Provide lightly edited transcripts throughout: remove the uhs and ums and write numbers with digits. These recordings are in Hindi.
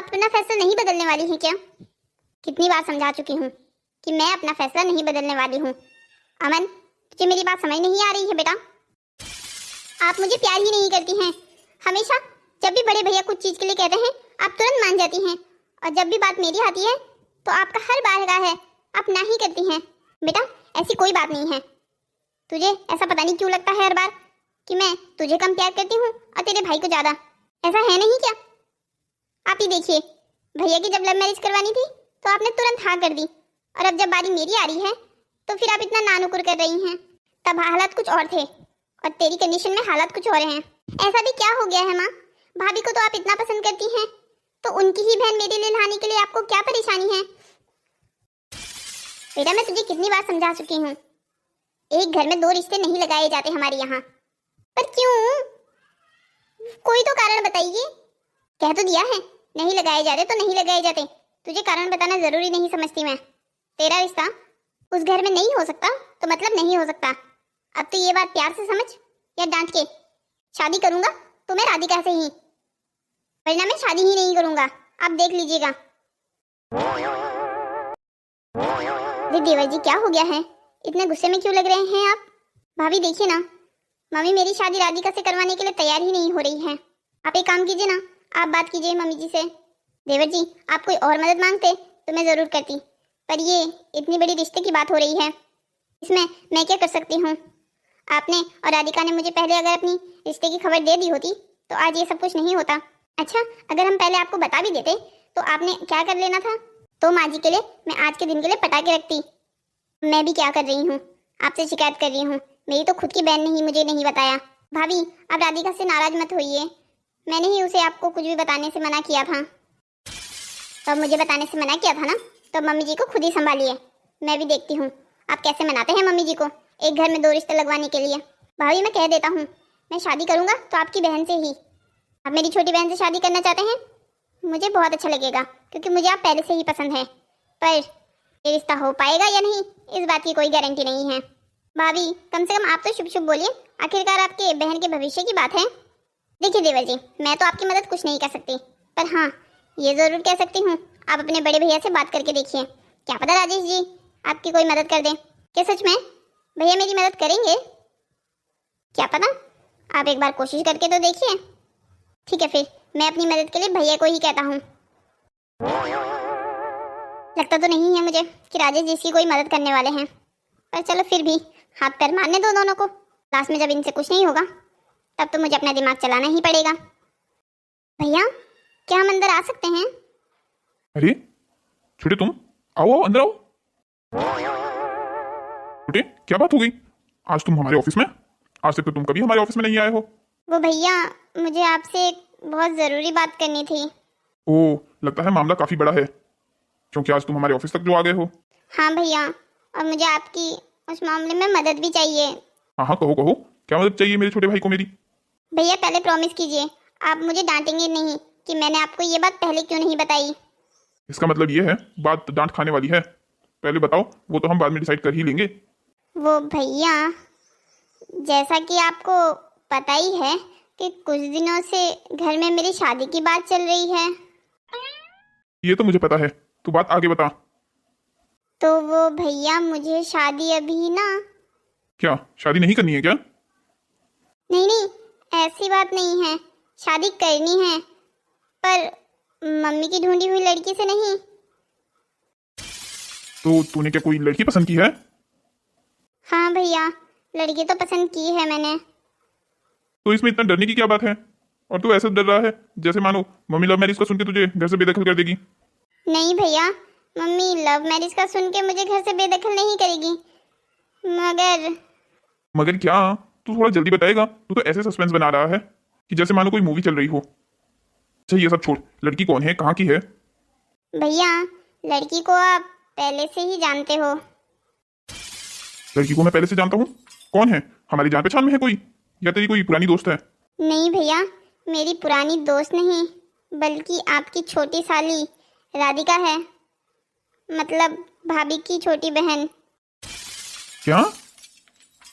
आप अपना फैसला नहीं बदलने वाली हैं क्या? कितनी बार समझा चुकी हूँ कि मैं अपना फैसला नहीं बदलने वाली हूँ। अमन, तुझे मेरी बात समझ नहीं आ रही है बेटा? आप मुझे प्यार ही नहीं करती हैं। हमेशा जब भी बड़े भैया कुछ चीज के लिए कहते हैं आप तुरंत मान जाती हैं, और जब भी बात मेरी आती है तो आपका हर बार का है आप ना ही करती हैं। बेटा ऐसी कोई बात नहीं है। तुझे ऐसा पता नहीं क्यों लगता है हर बार कि मैं तुझे कम प्यार करती हूँ और तेरे भाई को ज्यादा। ऐसा है नहीं क्या? आप ही देखिए, भैया की जब लव मैरिज करवानी थी तो आपने तुरंत हाँ कर दी, और अब जब बारी मेरी आ रही है तो फिर आप इतना नानुकुर कर रही हैं। तब हालात कुछ और थे और तेरी कंडीशन में हालात कुछ और हैं। ऐसा भी क्या हो गया है माँ? भाभी को तो आप इतना पसंद करती हैं, तो उनकी ही बहन मेरे लिए लाने के लिए आपको क्या परेशानी है? बेटा मैं तुझे कितनी बार समझा चुकी हूँ, एक घर में दो रिश्ते नहीं लगाए जाते हमारे यहाँ। पर क्यों? कोई तो कारण बताइए। कह तो दिया है नहीं लगाए जाते तो नहीं लगाए जाते, तुझे कारण बताना जरूरी नहीं समझती मैं। तेरा रिश्ता उस घर में नहीं हो सकता तो मतलब नहीं हो सकता। अब तो ये बात प्यार से समझ या डांट के। शादी करूंगा तो मैं राधिका से ही, वरना मैं शादी ही नहीं करूंगा, आप देख लीजिएगा। देवर जी क्या हो गया है? इतने गुस्से में क्यों लग रहे हैं आप? भाभी देखिए ना, मम्मी मेरी शादी राधिका से करवाने के लिए तैयार ही नहीं हो रही है। आप एक काम कीजिए ना, आप बात कीजिए मम्मी जी से। देवर जी आप कोई और मदद मांगते तो मैं जरूर करती, पर ये इतनी बड़ी रिश्ते की बात हो रही है, इसमें मैं क्या कर सकती हूँ? आपने और राधिका ने मुझे पहले अगर अपनी रिश्ते की खबर दे दी होती तो आज ये सब कुछ नहीं होता। अच्छा अगर हम पहले आपको बता भी देते तो आपने क्या कर लेना था? तो माँ जी के लिए मैं आज के दिन के लिए पटाखे रखती। मैं भी क्या कर रही हूँ, आपसे शिकायत कर रही हूँ, मेरी तो खुद की बहन ने ही मुझे नहीं बताया। भाभी आप राधिका से नाराज मत होइए, मैंने ही उसे आपको कुछ भी बताने से मना किया था। तो मुझे बताने से मना किया था ना, तो मम्मी जी को खुद ही संभालिए। मैं भी देखती हूँ आप कैसे मनाते हैं मम्मी जी को एक घर में दो रिश्ते लगवाने के लिए। भाभी मैं कह देता हूँ, मैं शादी करूँगा तो आपकी बहन से ही। आप मेरी छोटी बहन से शादी करना चाहते हैं, मुझे बहुत अच्छा लगेगा क्योंकि मुझे आप पहले से ही पसंद है, पर ये रिश्ता हो पाएगा या नहीं इस बात की कोई गारंटी नहीं है। भाभी कम से कम आप तो शुभ शुभ बोलिए, आखिरकार आपके बहन के भविष्य की बात है। देखिए देवर जी मैं तो आपकी मदद कुछ नहीं कर सकती, पर हाँ ये जरूर कह सकती हूँ आप अपने बड़े भैया से बात करके देखिए, क्या पता राजेश जी आपकी कोई मदद कर दें। क्या सच में भैया मेरी मदद करेंगे? क्या पता, आप एक बार कोशिश करके तो देखिए। ठीक है फिर मैं अपनी मदद के लिए भैया को ही कहता हूँ। लगता तो नहीं है मुझे कि राजेश जी की कोई मदद करने वाले हैं, पर चलो फिर भी हाथ पैर मारने दो दोनों को। लास्ट में जब इनसे कुछ नहीं होगा तब तो मुझे अपना दिमाग चलाना ही पड़ेगा। भैया क्या हम अंदर आ सकते हैं? अरे छोटे तुम आओ आओ अंदर आओ। छोटे क्या बात हो गई? आज तुम हमारे ऑफिस में? आज तक तो तुम कभी हमारे ऑफिस में नहीं आए हो। वो भैया मुझे आपसे एक बहुत जरूरी बात करनी थी। ओह लगता है मामला काफी बड़ा है, क्योंकि आज तुम हमारे ऑफिस तक जो आ गए हो। हाँ भैया, और मुझे आपकी उस मामले में मदद भी चाहिए। हाँ हाँ कहो कहो, क्या मदद चाहिए मेरे छोटे भाई को मेरी? भैया पहले प्रॉमिस कीजिए आप मुझे डांटेंगे नहीं कि मैंने आपको ये बात पहले क्यों नहीं बताई। इसका मतलब ये है बात डांट खाने वाली है? पहले बताओ, वो तो हम बाद में डिसाइड कर ही लेंगे। वो भैया जैसा कि आपको पता ही है कि कुछ दिनों से घर में मेरी शादी की बात चल रही है। ये तो मुझे पता है, तू बात आगे बता। तो वो भैया मुझे शादी अभी ना। क्या शादी नहीं करनी है क्या? नहीं नहीं ऐसी बात नहीं है, शादी करनी है पर मम्मी की ढूंढी हुई लड़की से नहीं। तो तूने क्या कोई लड़की पसंद की है? हाँ भैया लड़की तो पसंद की है मैंने। तो इसमें इतना डरने की क्या बात है? और तू ऐसा डर रहा है जैसे मानो मम्मी लव मैरिज को सुन के तुझे घर से बेदखल कर देगी। नहीं भैया, मम्मी लव मैरिज का सुन के मुझे घर से बेदखल नहीं करेगी, मगर क्या? तू थोड़ा जल्दी बताएगा, तू तो ऐसे सस्पेंस बना रहा है कि जैसे मानो कोई मूवी चल रही हो। अच्छा ये सब छोड़, लड़की कौन है, कहाँ की है? भैया लड़की को आप पहले से ही जानते हो। लड़की को मैं पहले से जानता हूँ? कौन है? हमारी जान पहचान में है कोई, या तेरी कोई पुरानी दोस्त है? नहीं भैया, मेरी पुरानी दोस्त नहीं बल्कि आपकी छोटी साली राधिका है, मतलब भाभी की छोटी बहन। क्या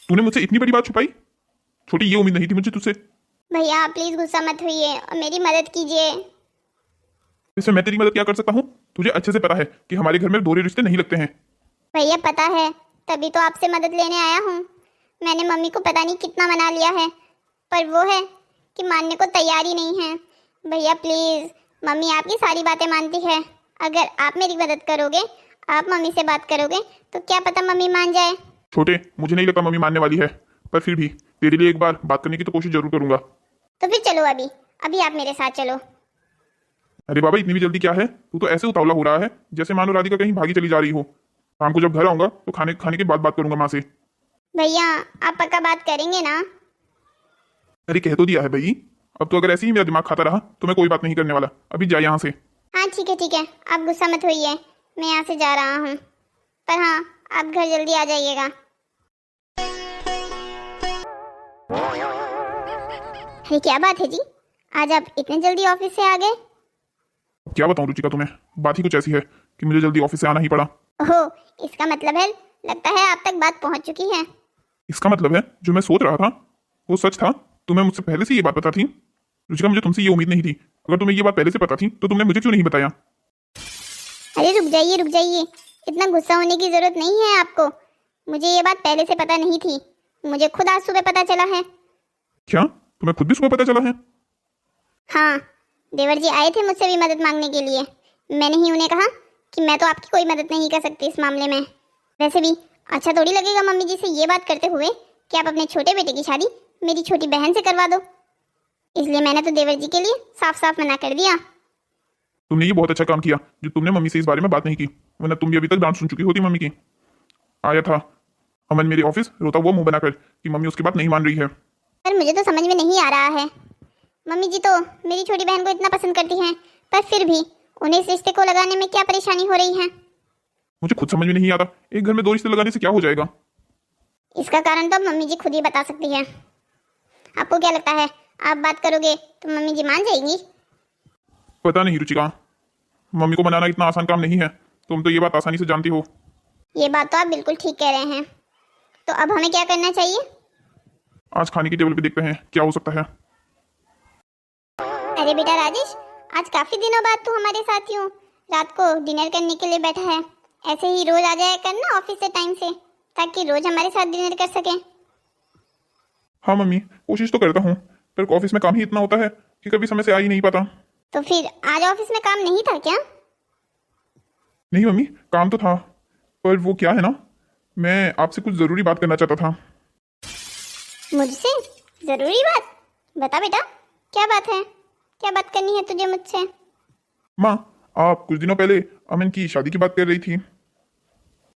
तूने मुझसे इतनी बड़ी बात छुपाई? छोटी ये उम्मीद नहीं थी मुझे तुझसे। भैया आप प्लीज गुस्सा मत होइए और मेरी मदद कीजिए। इसमें मैं तेरी मदद क्या कर सकता हूँ? तुझे अच्छे से पता है कि हमारे घर में दोहरे रिश्ते नहीं लगते हैं। भैया पता है, तभी तो आपसे मदद लेने आया हूँ। मैंने मम्मी को पता नहीं कितना मना लिया है, पर वो है कि मानने को तैयार ही नहीं है। भैया प्लीज, मम्मी आपकी सारी बातें मानती है। अगर आप मेरी मदद करोगे, आप मम्मी से बात करोगे, तो क्या पता मम्मी मान जाए। छोटे, मुझे नहीं लगता मम्मी मानने वाली है, पर फिर भी तेरे लिए एक बार बात करने की तो कोशिश जरूर करूंगा। तो फिर चलो, अभी अभी आप मेरे साथ चलो। अरे बाबा, इतनी भी जल्दी क्या है? तू तो ऐसे उतावला हो रहा है जैसे मानो राधिका कहीं भागी चली जा रही हो। शाम को जब घर आऊंगा तो खाने खाने के बाद बात करूंगा माँ से। भैया आप पक्का बात करेंगे ना? अरे कह तो दिया है भाई, अब तो अगर ऐसे ही मेरा दिमाग खाता रहा तो मैं कोई बात नहीं करने वाला। अभी जा यहाँ से। हाँ ठीक है, आप गुस्सा मत होइए, मैं यहाँ से जा रहा हूँ। पर हाँ, आप घर जल्दी आ जाइएगा। अरे क्या बात है जी, आज आप इतने जल्दी ऑफिस से आ गए? क्या बताऊं रुचिका तुम्हें, बात ही कुछ ऐसी है कि मुझे जल्दी ऑफिस से आना ही पड़ा। ओहो, इसका मतलब है, लगता है आप तक बात पहुंच चुकी है। इसका मतलब है जो मैं सोच रहा था वो सच था। तुम्हें मुझसे पहले से ये बात पता थी? रुचिका, मुझे तुमसे ये उम्मीद नहीं थी। अगर तुम्हें ये बात पहले से पता थी तो तुमने मुझे क्यों नहीं बताया? अरे रुक जाइए, इतना गुस्सा होने की जरूरत नहीं है आपको। मुझे ये बात पहले से पता नहीं थी, मुझे खुद आज सुबह पता चला है। क्या तुम्हें खुद भी सुबह पता चला है? हाँ, देवर जी आए थे मुझसे भी मदद मांगने के लिए। मैंने ही उन्हें कहा कि मैं तो आपकी कोई मदद नहीं कर सकती इस मामले में। वैसे भी अच्छा थोड़ी लगेगा मम्मी जी से ये बात करते हुए कि आप अपने छोटे बेटे की शादी मेरी छोटी बहन से करवा दो। इसलिए मैंने तो देवर जी के लिए साफ साफ मना कर दिया। तुमने ये बहुत अच्छा काम किया जो तुमने मम्मी से इस बारे में बात नहीं की, वरना तुम भी अभी तक डांट सुन चुकी होती मम्मी की। आया था अमन मेरे ऑफिस रोता हुआ मुंह बनाकर कि मम्मी उसकी बात नहीं मान रही है। पर मुझे तो समझ में नहीं आ रहा है, मम्मी जी तो मेरी छोटी बहन को इतना पसंद करती हैं, पर फिर भी उन्हें इस रिश्ते को लगाने में क्या परेशानी हो रही है? मुझे खुद समझ में नहीं आता, एक घर में दो रिश्ते लगाने से क्या हो जाएगा? इसका कारण तो अब मम्मी जी खुद ही बता सकती है। आपको क्या लगता है, आप बात करोगे तो मम्मी जी मान जाएंगी? पता नहीं रुचिका, मम्मी को मनाना इतना आसान काम नहीं है। तुम तो ये बात आसानी से जानती हो। ये बात तो आप बिल्कुल ठीक कह रहे हैं। तो अब हमें क्या करना चाहिए? आज खाने की टेबल पे देखते हैं क्या हो सकता है। अरे बेटा राजेश, आज काफी दिनों बाद तू हमारे साथ यूं रात को डिनर करने के लिए बैठा है। ऐसे ही रोज आ जाया करना ऑफिस से टाइम से, ताकि रोज हमारे साथ डिनर कर सके। हाँ मम्मी, कोशिश तो करता हूँ, पर ऑफिस में काम ही इतना होता है कि कभी समय से आ ही नहीं पाता। तो फिर आज ऑफिस में काम नहीं था क्या? नहीं मम्मी, काम तो था, पर वो क्या है ना, मैं आपसे कुछ जरूरी बात करना चाहता था। मुझसे जरूरी बात? बता बेटा, क्या बात है? क्या बात करनी है तुझे मुझसे? माँ, आप कुछ दिनों पहले अमन की शादी की बात कर रही थी।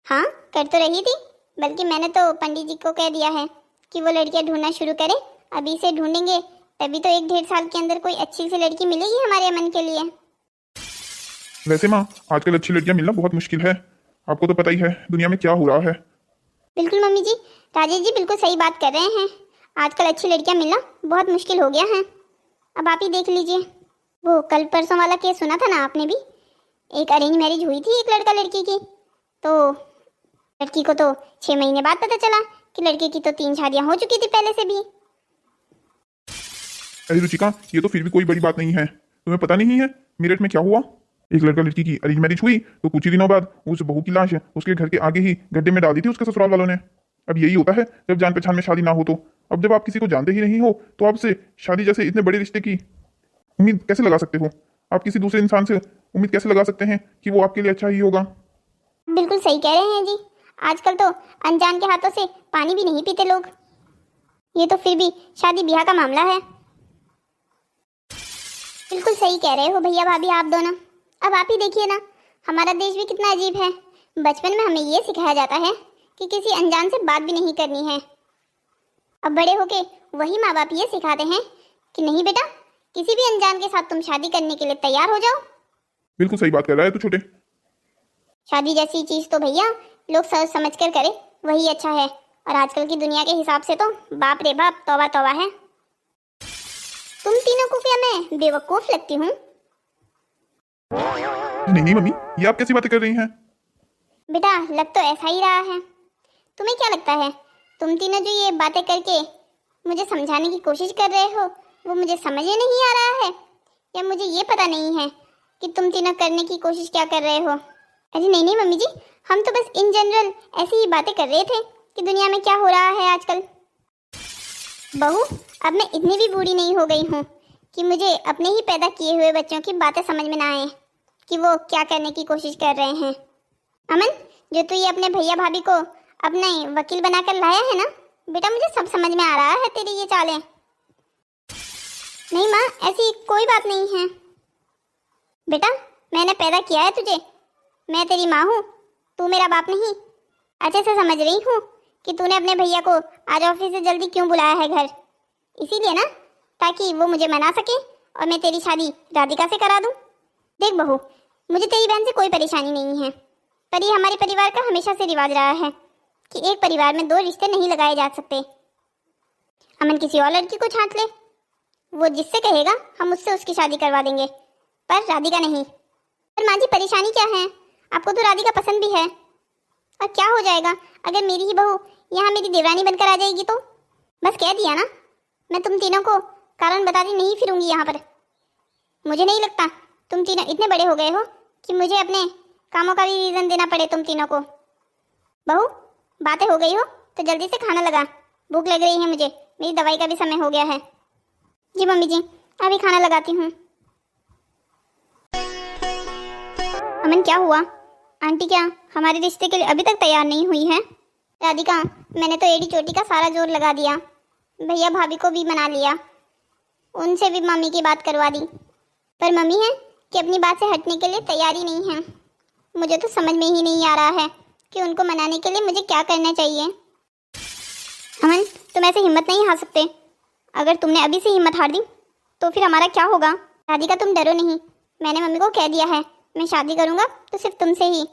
हाँ, कर तो रही थी, बल्कि मैंने तो पंडित जी को कह दिया है कि वो लड़कियां ढूंढना शुरू करे। अभी से ढूंढेंगे तभी तो 1-1.5 साल के अंदर कोई अच्छी सी लड़की मिलेगी हमारे अमन के लिए। वैसे माँ, आजकल अच्छी लड़कियां मिलना बहुत मुश्किल है। आपको तो पता ही है दुनिया में क्या हो रहा है। बिल्कुल मम्मी जी, राजेश जी बिल्कुल सही बात कर रहे हैं। आजकल अच्छी लड़कियां मिलना बहुत मुश्किल हो गया है। अब आप ही देख लीजिए, वो कल परसों वाला केस सुना था ना आपने भी? एक अरेंज मैरिज हुई थी एक लड़का लड़की की, तो लड़की को तो 6 महीने बाद पता चला कि लड़के की तो 3 शादियां हो चुकी थी पहले से भी। अरे रुचिका, ये तो फिर भी कोई बड़ी बात नहीं है। तुम्हें पता नहीं है मेरठ में क्या हुआ? एक लड़का लड़की की अरेंज मैरिज हुई तो कुछ ही दिनों बाद उस बहू की लाश उसके घर के आगे ही गड्ढे में डाल दी थी उसके ससुराल वालों ने। अब यही होता है जब जान पहचान में शादी ना हो तो। अब जब आप किसी को जानते ही नहीं हो तो आपसे शादी जैसे इतने बड़े रिश्ते की उम्मीद कैसे लगा सकते हो? आप किसी दूसरे इंसान से उम्मीद कैसे लगा सकते हैं कि वो आपके लिए अच्छा ही होगा? बिल्कुल सही कह रहे हैं जी, आजकल तो अनजान के हाथों से पानी भी नहीं पीते लोग। ये तो फिर भी शादी ब्याह का मामला है। बिल्कुल सही कह रहे हो भैया भाभी आप दोनों। अब आप ही देखिए ना, हमारा देश भी कितना अजीब है। बचपन में हमें ये सिखाया जाता है कि किसी अनजान से बात भी नहीं करनी है। अब बड़े होके वही माँ बाप ये सिखाते हैं कि नहीं बेटा, किसी भी अनजान के साथ तुम शादी करने के लिए तैयार हो जाओ। बिल्कुल सही बात कर रहा है तू छोटे। शादी जैसी चीज तो भैया लोग सोच समझ कर करे वही अच्छा है, और आजकल की दुनिया के हिसाब से तो बाप रे बाप, तौबा तौबा है। तुम तीनों को क्या मैं बेवकूफ लगती हूँ? नहीं नहीं मम्मी, ये आप कैसी बातें कर रही हैं? बेटा लग तो ऐसा ही रहा है। तुम्हें क्या लगता है, तुम तीनों जो ये बातें करके मुझे समझाने की कोशिश कर रहे हो वो मुझे समझ में नहीं आ रहा है, या मुझे ये पता नहीं है कि तुम तीनों करने की कोशिश क्या कर रहे हो। अरे नहीं नहीं मम्मी जी, हम तो बस इन जनरल ऐसी ही बातें कर रहे थे कि दुनिया में क्या हो रहा है आजकल। बहू, अब मैं इतनी भी बूढ़ी नहीं हो गई हूँ कि मुझे अपने ही पैदा किए हुए बच्चों की बातें समझ में ना आए कि वो क्या करने की कोशिश कर रहे हैं। अमन, जो तू ये अपने भैया भाभी को अपने वकील बनाकर लाया है ना बेटा, मुझे सब समझ में आ रहा है तेरी ये चालें। नहीं माँ, ऐसी कोई बात नहीं है बेटा, मैंने पैदा किया है तुझे, मैं तेरी माँ हूँ, तू मेरा बाप नहीं। अच्छे से समझ रही हूँ कि तूने अपने भैया को आज ऑफिस से जल्दी क्यों बुलाया है घर, इसीलिए ना, ताकि वो मुझे मना सके और मैं तेरी शादी राधिका से करा दूँ। देख बहू, मुझे तेरी बहन से कोई परेशानी नहीं है, पर ये हमारे परिवार का हमेशा से रिवाज रहा है कि एक परिवार में दो रिश्ते नहीं लगाए जा सकते। अमन किसी और लड़की को छांट ले, वो जिससे कहेगा हम उससे उसकी शादी करवा देंगे, पर राधिका नहीं। पर माँ जी, परेशानी क्या है, आपको तो राधिका पसंद भी है, और क्या हो जाएगा अगर मेरी ही बहू यहाँ मेरी देवरानी बनकर आ जाएगी तो? बस कह दिया ना, मैं तुम तीनों को कारण बताती नहीं फिरूंगी यहाँ पर। मुझे नहीं लगता तुम तीनों इतने बड़े हो गए हो कि मुझे अपने कामों का भी रीजन देना पड़े तुम तीनों को। बहू, बातें हो गई हो तो जल्दी से खाना लगा, भूख लग रही है मुझे, मेरी दवाई का भी समय हो गया है। जी मम्मी जी, अभी खाना लगाती हूँ। अमन, क्या हुआ? आंटी क्या हमारे रिश्ते के लिए अभी तक तैयार नहीं हुई है? राधिका, मैंने तो एड़ी चोटी का सारा जोर लगा दिया, भैया भाभी को भी मना लिया, उनसे भी मम्मी की बात करवा दी, पर मम्मी है कि अपनी बात से हटने के लिए तैयार ही नहीं है। मुझे तो समझ में ही नहीं आ रहा है कि उनको मनाने के लिए मुझे क्या करना चाहिए। अमन, तुम ऐसे हिम्मत नहीं हार सकते, अगर तुमने अभी से हिम्मत हार दी तो फिर हमारा क्या होगा? राधिका, तुम डरो नहीं, मैंने मम्मी को कह दिया है मैं शादी करूंगा तो सिर्फ तुमसे ही।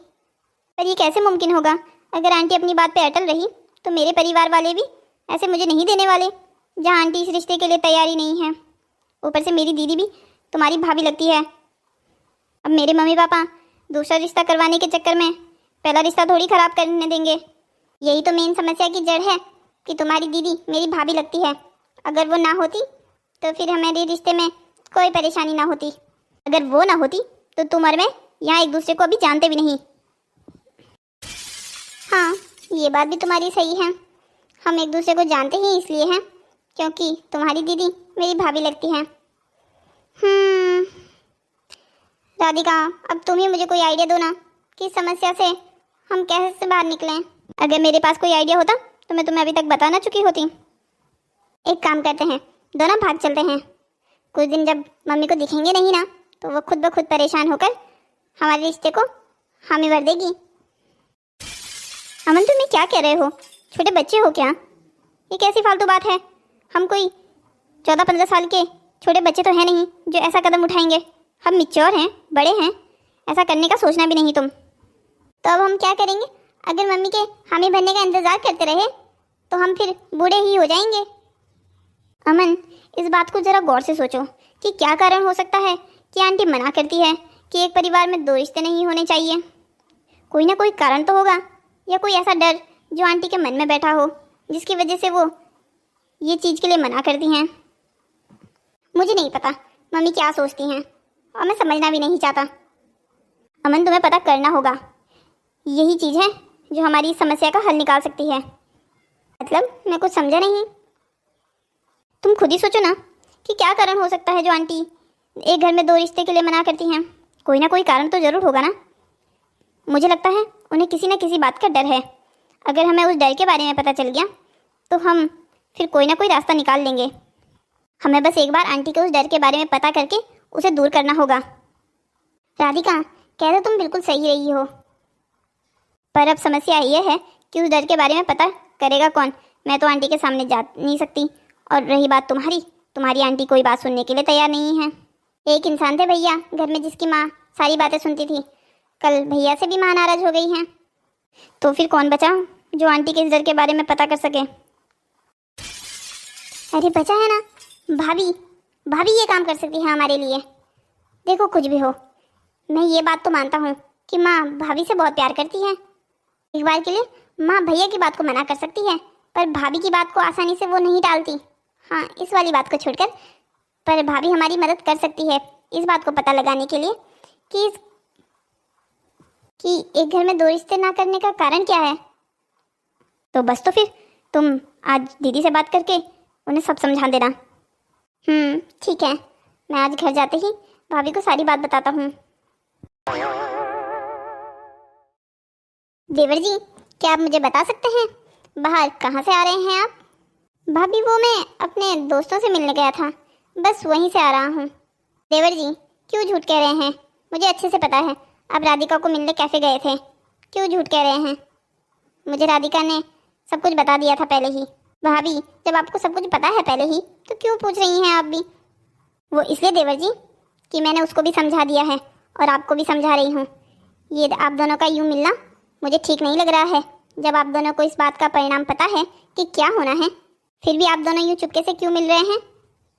पर ये कैसे मुमकिन होगा? अगर आंटी अपनी बात पे अटल रही तो मेरे परिवार वाले भी ऐसे मुझे नहीं देने वाले, जहाँ आंटी इस रिश्ते के लिए तैयारी नहीं है। ऊपर से मेरी दीदी भी तुम्हारी भाभी लगती है। अब मेरे मम्मी पापा दूसरा रिश्ता करवाने के चक्कर में पहला रिश्ता थोड़ी खराब करने देंगे। यही तो मेन समस्या की जड़ है कि तुम्हारी दीदी मेरी भाभी लगती है। अगर वो ना होती तो फिर हमारे रिश्ते में कोई परेशानी ना होती। अगर वो ना होती तो तुम और मैं यहाँ एक दूसरे को अभी जानते भी नहीं। हाँ, ये बात भी तुम्हारी सही है, हम एक दूसरे को जानते ही इसलिए हैं क्योंकि तुम्हारी दीदी मेरी भाभी लगती है। राधिका, अब तुम ही मुझे कोई आइडिया दो ना कि इस समस्या से हम कैसे बाहर निकलें। अगर मेरे पास कोई आइडिया होता तो मैं तुम्हें अभी तक बता ना चुकी होती। एक काम करते हैं, दोनों भाग चलते हैं। कुछ दिन जब मम्मी को दिखेंगे नहीं ना तो वो खुद ब खुद परेशान होकर हमारे रिश्ते को हामी भर देगी। अमन, तुम ये क्या कह रहे हो? छोटे बच्चे हो क्या? ये कैसी फालतू बात है? हम कोई 14-15 साल के छोटे बच्चे तो हैं नहीं जो ऐसा कदम उठाएंगे। हम मैच्योर हैं, बड़े हैं, ऐसा करने का सोचना भी नहीं तुम। तो अब हम क्या करेंगे? अगर मम्मी के हामी भरने का इंतज़ार करते रहे तो हम फिर बूढ़े ही हो जाएंगे। अमन, इस बात को ज़रा गौर से सोचो कि क्या कारण हो सकता है कि आंटी मना करती है कि एक परिवार में दो रिश्ते नहीं होने चाहिए। कोई ना कोई कारण तो होगा, या कोई ऐसा डर जो आंटी के मन में बैठा हो जिसकी वजह से वो ये चीज़ के लिए मना करती हैं। मुझे नहीं पता मम्मी क्या सोचती हैं और मैं समझना भी नहीं चाहता। अमन, तुम्हें पता करना होगा, यही चीज़ है जो हमारी समस्या का हल निकाल सकती है। मतलब मैं कुछ समझा नहीं। तुम खुद ही सोचो ना कि क्या कारण हो सकता है जो आंटी एक घर में दो रिश्ते के लिए मना करती हैं। कोई ना कोई कारण तो ज़रूर होगा ना। मुझे लगता है उन्हें किसी न किसी बात का डर है। अगर हमें उस डर के बारे में पता चल गया तो हम फिर कोई ना कोई रास्ता निकाल लेंगे। हमें बस एक बार आंटी के उस डर के बारे में पता करके उसे दूर करना होगा। राधिका, कह तो तुम बिल्कुल सही रही हो, पर अब समस्या ये है कि उस डर के बारे में पता करेगा कौन? मैं तो आंटी के सामने जा नहीं सकती। और रही बात तुम्हारी आंटी कोई बात सुनने के लिए तैयार नहीं है। एक इंसान थे भैया घर में जिसकी माँ सारी बातें सुनती थी, कल भैया से भी माँ नाराज हो गई हैं, तो फिर कौन बचा जो आंटी के इस डर के बारे में पता कर सके? अरे बचा है ना भाभी ये काम कर सकती है हमारे लिए। देखो, कुछ भी हो, मैं ये बात तो मानता हूँ कि माँ भाभी से बहुत प्यार करती है। एक बार के लिए माँ भैया की बात को मना कर सकती है, पर भाभी की बात को आसानी से वो नहीं टालती। हाँ, इस वाली बात को छोड़कर, पर भाभी हमारी मदद कर सकती है इस बात को पता लगाने के लिए कि एक घर में 2 रिश्ते ना करने का कारण क्या है? तो बस, तो फिर तुम आज दीदी से बात करके उन्हें सब समझा देना। ठीक है, मैं आज घर जाते ही भाभी को सारी बात बताता हूँ। देवर जी, क्या आप मुझे बता सकते हैं बाहर कहाँ से आ रहे हैं आप? भाभी, वो मैं अपने दोस्तों से मिलने गया था, बस वहीं से आ रहा हूँ। देवर जी, क्यों झूठ कह रहे हैं? मुझे अच्छे से पता है आप राधिका को मिलने कैफे गए थे। क्यों झूठ कह रहे हैं? मुझे राधिका ने सब कुछ बता दिया था पहले ही। भाभी, जब आपको सब कुछ पता है पहले ही, तो क्यों पूछ रही हैं आप भी? वो इसलिए देवर जी कि मैंने उसको भी समझा दिया है और आपको भी समझा रही हूँ। ये आप दोनों का यूँ मिलना मुझे ठीक नहीं लग रहा है। जब आप दोनों को इस बात का परिणाम पता है कि क्या होना है, फिर भी आप दोनों यूँ चुपके से क्यों मिल रहे हैं?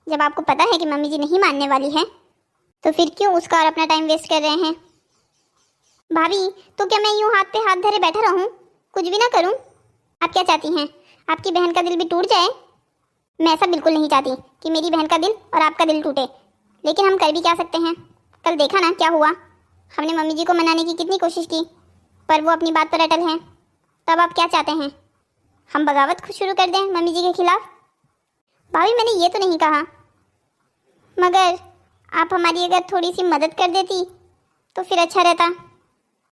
जब आपको पता है कि मम्मी जी नहीं मानने वाली है, तो फिर क्यों उसका और अपना टाइम वेस्ट कर रहे हैं? भाभी, तो क्या मैं यूँ हाथ पे हाथ धरे बैठा रहूँ, कुछ भी ना करूँ? आप क्या चाहती हैं, आपकी बहन का दिल भी टूट जाए? मैं ऐसा बिल्कुल नहीं चाहती कि मेरी बहन का दिल और आपका दिल टूटे, लेकिन हम कर भी क्या सकते हैं? कल देखा ना क्या हुआ। हमने मम्मी जी को मनाने की कितनी कोशिश की, पर वो अपनी बात पर अटल हैं। तब आप क्या चाहते हैं, हम बगावत खुद शुरू कर दें मम्मी जी के खिलाफ? भाभी, मैंने ये तो नहीं कहा, मगर आप हमारी अगर थोड़ी सी मदद कर देती तो फिर अच्छा रहता।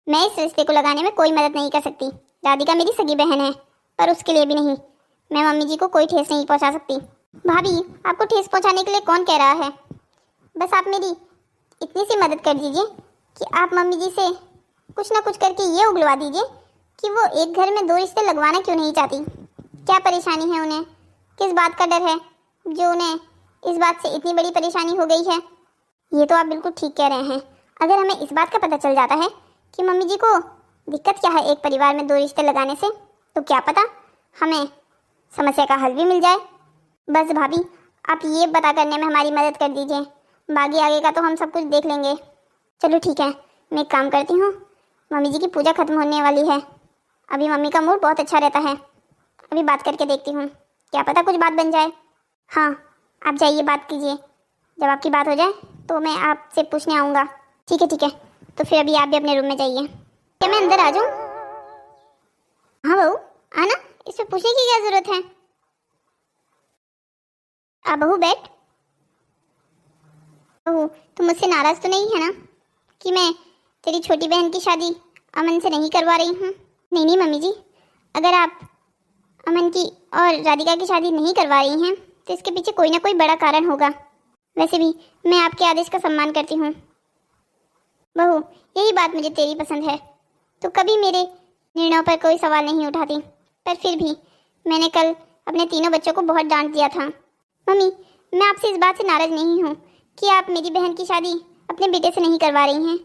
मैं इस रिश्ते को लगाने में कोई मदद नहीं कर सकती। राधिका मेरी सगी बहन है, पर उसके लिए भी नहीं। मैं मम्मी जी को कोई ठेस नहीं पहुंचा सकती। भाभी, आपको ठेस पहुंचाने के लिए कौन कह रहा है? बस आप मेरी इतनी सी मदद कर दीजिए कि आप मम्मी जी से कुछ ना कुछ करके ये उगलवा दीजिए कि वो एक घर में 2 रिश्ते लगवाना क्यों नहीं चाहती। क्या परेशानी है उन्हें? किस बात का डर है जो उन्हें इस बात से इतनी बड़ी परेशानी हो गई है? ये तो आप बिल्कुल ठीक कह रहे हैं। अगर हमें इस बात का पता चल जाता है कि मम्मी जी को दिक्कत क्या है एक परिवार में 2 रिश्ते लगाने से, तो क्या पता हमें समस्या का हल भी मिल जाए। बस भाभी, आप ये पता करने में हमारी मदद कर दीजिए, बाकी आगे का तो हम सब कुछ देख लेंगे। चलो ठीक है, मैं एक काम करती हूँ। मम्मी जी की पूजा खत्म होने वाली है, अभी मम्मी का मूड बहुत अच्छा रहता है। अभी बात करके देखती हूँ, क्या पता कुछ बात बन जाए। हाँ, आप जाइए, बात कीजिए। जब आपकी बात हो जाए तो मैं आपसे पूछने आऊँगा। ठीक है, ठीक है, तो फिर अभी आप भी अपने रूम में जाइए। क्या मैं अंदर आ जाऊँ? हाँ बहू, आना, इसमें पूछने की क्या जरूरत है। बहू बैठ। बहू, तुम मुझसे नाराज तो नहीं है ना कि मैं तेरी छोटी बहन की शादी अमन से नहीं करवा रही हूँ? नहीं नहीं मम्मी जी, अगर आप अमन की और राधिका की शादी नहीं करवा रही हैं तो इसके पीछे कोई ना कोई बड़ा कारण होगा। वैसे भी मैं आपके आदेश का सम्मान करती हूँ। बहू, यही बात मुझे तेरी पसंद है, तो कभी मेरे निर्णयों पर कोई सवाल नहीं उठाती, पर फिर भी मैंने कल अपने तीनों बच्चों को बहुत डांट दिया था। मम्मी, मैं आपसे इस बात से नाराज नहीं हूँ कि आप मेरी बहन की शादी अपने बेटे से नहीं करवा रही हैं,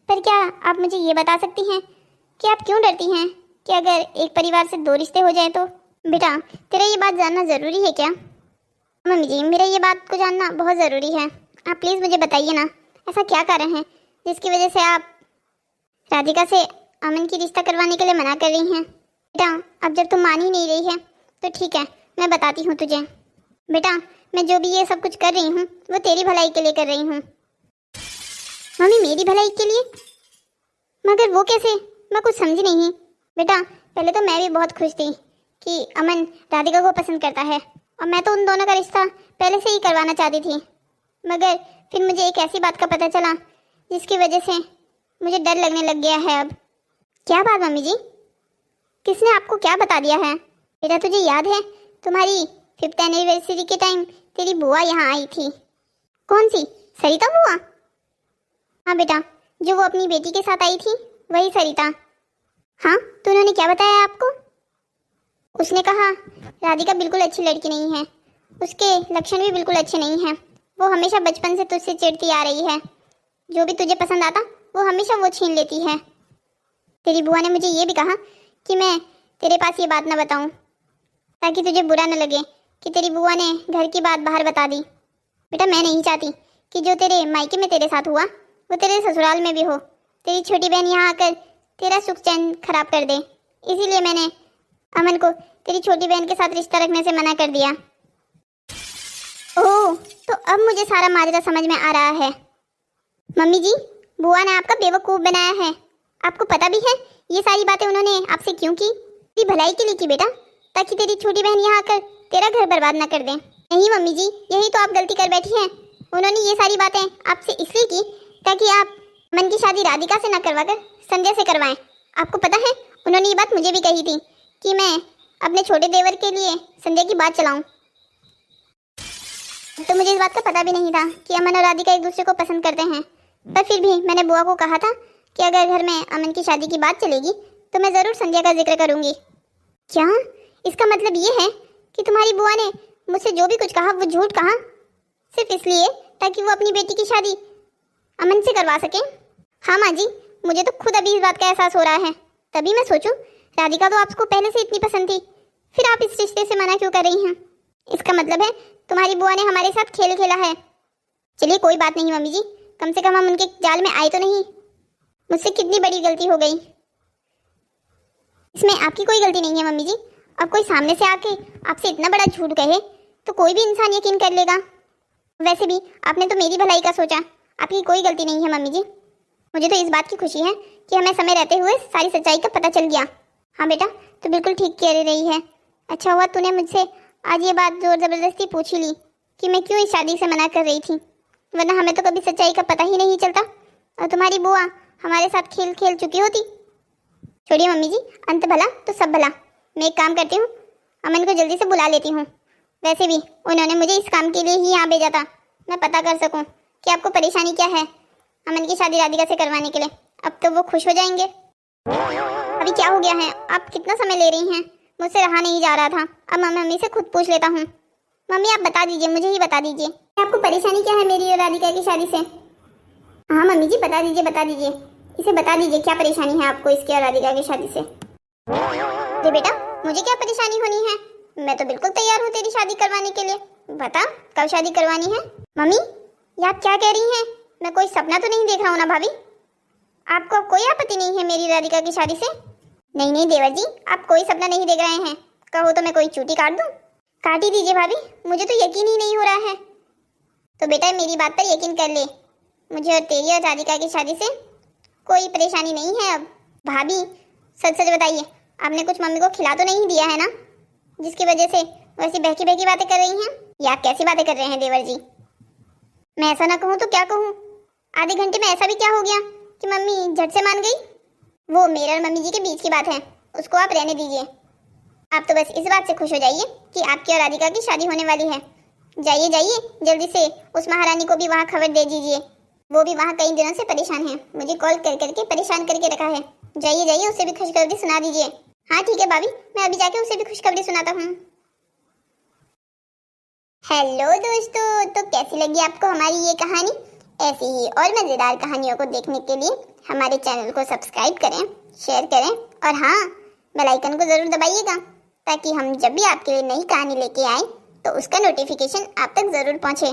पर क्या आप मुझे ये बता सकती हैं कि आप क्यों डरती हैं कि अगर एक परिवार से 2 रिश्ते हो जाए तो? बेटा, तेरा ये बात जानना ज़रूरी है क्या? मम्मी जी, मेरा ये बात को जानना बहुत ज़रूरी है। आप प्लीज़ मुझे बताइए ना, ऐसा क्या कारण है जिसकी वजह से आप राधिका से अमन की रिश्ता करवाने के लिए मना कर रही हैं? बेटा, अब जब तुम मान ही नहीं रही है तो ठीक है, मैं बताती हूँ तुझे। बेटा, मैं जो भी ये सब कुछ कर रही हूँ वो तेरी भलाई के लिए कर रही हूँ। मम्मी, मेरी भलाई के लिए? मगर वो कैसे? मैं कुछ समझी नहीं। बेटा, पहले तो मैं भी बहुत खुश थी कि अमन राधिका को पसंद करता है और मैं तो उन दोनों का रिश्ता पहले से ही करवाना चाहती थी, मगर फिर मुझे एक ऐसी बात का पता चला जिसकी वजह से मुझे डर लगने लग गया है अब। क्या बात मम्मी जी? किसने आपको क्या बता दिया है? बेटा, तुझे याद है तुम्हारी 5th एनिवर्सरी के टाइम तेरी बुआ यहाँ आई थी। कौन सी? सरिता बुआ? हाँ बेटा, जो वो अपनी बेटी के साथ आई थी, वही सरिता। हाँ, तो उन्होंने क्या बताया आपको? उसने कहा राधिका बिल्कुल अच्छी लड़की नहीं है, उसके लक्षण भी बिल्कुल अच्छे नहीं हैं, वो हमेशा बचपन से तुझसे चिढ़ती आ रही है, जो भी तुझे पसंद आता वो हमेशा वो छीन लेती है। तेरी बुआ ने मुझे ये भी कहा कि मैं तेरे पास ये बात ना बताऊं ताकि तुझे बुरा न लगे कि तेरी बुआ ने घर की बात बाहर बता दी। बेटा, मैं नहीं चाहती कि जो तेरे मायके में तेरे साथ हुआ वो तेरे ससुराल में भी हो। तेरी छोटी बहन यहाँ आकर तेरा सुख चैन खराब कर दे, इसीलिए मैंने अमन को तेरी छोटी बहन के साथ रिश्ता रखने से मना कर दिया। ओह, तो अब मुझे सारा माजरा समझ में आ रहा है। मम्मी जी, बुआ ने आपका बेवकूफ बनाया है। आपको पता भी है ये सारी बातें उन्होंने आपसे क्यों की? तेरी भलाई के लिए की बेटा, ताकि तेरी छोटी बहन यहाँ आकर तेरा घर बर्बाद ना कर दे। नहीं मम्मी जी, यही तो आप गलती कर बैठी हैं। उन्होंने ये सारी बातें आपसे इसलिए की ताकि आप मन की शादी राधिका से ना करवाकर संजय से करवाएं। आपको पता है उन्होंने ये बात मुझे भी कही थी कि मैं अपने छोटे देवर के लिए संजय की बात चलाऊं। तो मुझे इस बात का पता भी नहीं था कि अमन और राधिका एक दूसरे को पसंद करते हैं, पर फिर भी मैंने बुआ को कहा था कि अगर घर में अमन की शादी की बात चलेगी तो मैं ज़रूर संजय का जिक्र करूंगी। क्या इसका मतलब ये है कि तुम्हारी बुआ ने मुझसे जो भी कुछ कहा वो झूठ कहा, सिर्फ इसलिए ताकि वो अपनी बेटी की शादी अमन से करवा सके? हाँ माँ जी, मुझे तो खुद अभी इस बात का एहसास हो रहा है। तभी मैं सोचूं, राधिका तो आपको पहले से इतनी पसंद थी, फिर आप इस रिश्ते से मना क्यों कर रही हैं? इसका मतलब है तुम्हारी बुआ ने हमारे साथ खेल खेला है। चलिए कोई बात नहीं मम्मी जी, कम से कम हम उनके जाल में आए तो नहीं। मुझसे कितनी बड़ी गलती हो गई। इसमें आपकी कोई गलती नहीं है मम्मी जी। अब कोई सामने से आके आपसे इतना बड़ा झूठ कहे तो कोई भी इंसान यकीन कर लेगा। वैसे भी आपने तो मेरी भलाई का सोचा, आपकी कोई गलती नहीं है मम्मी जी। मुझे तो इस बात की खुशी है कि हमें समय रहते हुए सारी सच्चाई का पता चल गया। हाँ बेटा, तो बिल्कुल ठीक कह रही है। अच्छा हुआ तूने मुझसे आज ये बात जोर ज़बरदस्ती पूछ ही ली कि मैं क्यों इस शादी से मना कर रही थी, वरना हमें तो कभी सच्चाई का पता ही नहीं चलता और तुम्हारी बुआ हमारे साथ खेल खेल चुकी होती। छोड़िए मम्मी जी, अंत भला तो सब भला। मैं एक काम करती हूँ, अमन को जल्दी से बुला लेती हूँ। वैसे भी उन्होंने मुझे इस काम के लिए ही यहाँ भेजा था, मैं पता कर सकूँ कि आपको परेशानी क्या है अमन की शादी राधिका से करवाने के लिए। अब तो वो खुश हो जाएंगे। अभी क्या हो गया है? आप कितना समय ले रही हैं? मुझसे रहा नहीं जा रहा था। अब मैं मम्मी से खुद पूछ लेता हूँ। मम्मी आप बता दीजिए, मुझे ही बता दीजिए, आपको परेशानी क्या है मेरी और राधिका की शादी से? हाँ मम्मी जी बता दीजिए, इसे बता दीजिए क्या परेशानी है आपको इसकी और राधिका की शादी से। अरे बेटा, मुझे क्या परेशानी होनी है? मैं तो बिल्कुल तैयार हूँ तेरी शादी करवाने के लिए। बता कब शादी करवानी है? मम्मी ये आप क्या कह रही हैं? मैं कोई सपना तो नहीं देख रहा हूँ ना भाभी? आपको अब कोई आपत्ति नहीं है मेरी राधिका की शादी से? नहीं देवर जी, आप कोई सपना नहीं देख रहे हैं। कहो तो मैं कोई चूटी काट दूँ? काट ही दीजिए भाभी, मुझे तो यकीन ही नहीं हो रहा है। तो बेटा मेरी बात पर यकीन कर ले, मुझे और तेरी और राधिका की शादी से कोई परेशानी नहीं है अब। भाभी सच सच बताइए, आपने कुछ मम्मी को खिला तो नहीं दिया है ना, जिसकी वजह से वैसी बहकी बहकी बातें कर रही हैं? ये आप कैसी बातें कर रहे हैं देवर जी? मैं ऐसा ना कहूँ तो क्या कहूँ? आधे घंटे में ऐसा भी क्या हो गया कि मम्मी झट से मान गई? वो मेरे और मम्मी जी के बीच की बात है, उसको आप रहने दीजिए। आप तो बस इस बात से खुश हो जाइए कि आपकी और राधिका की शादी होने वाली है। जाइए जल्दी से उस महारानी को भी वहाँ खबर दे दीजिए। वो भी वहाँ कई दिनों से परेशान है, मुझे कॉल कर करके परेशान करके रखा है। जाइए उसे भी खुशखबरी सुना दीजिए। हाँ ठीक है भाभी, मैं अभी जाके उसे भी खुशखबरी सुनाता हूँ। हेलो दोस्तों, तो कैसी लगी आपको हमारी ये कहानी? ऐसी ही और मज़ेदार कहानियों को देखने के लिए हमारे चैनल को सब्सक्राइब करें, शेयर करें और हाँ बेल आइकन को ज़रूर दबाइएगा, ताकि हम जब भी आपके लिए नई कहानी लेके आएँ तो उसका नोटिफिकेशन आप तक ज़रूर पहुँचे।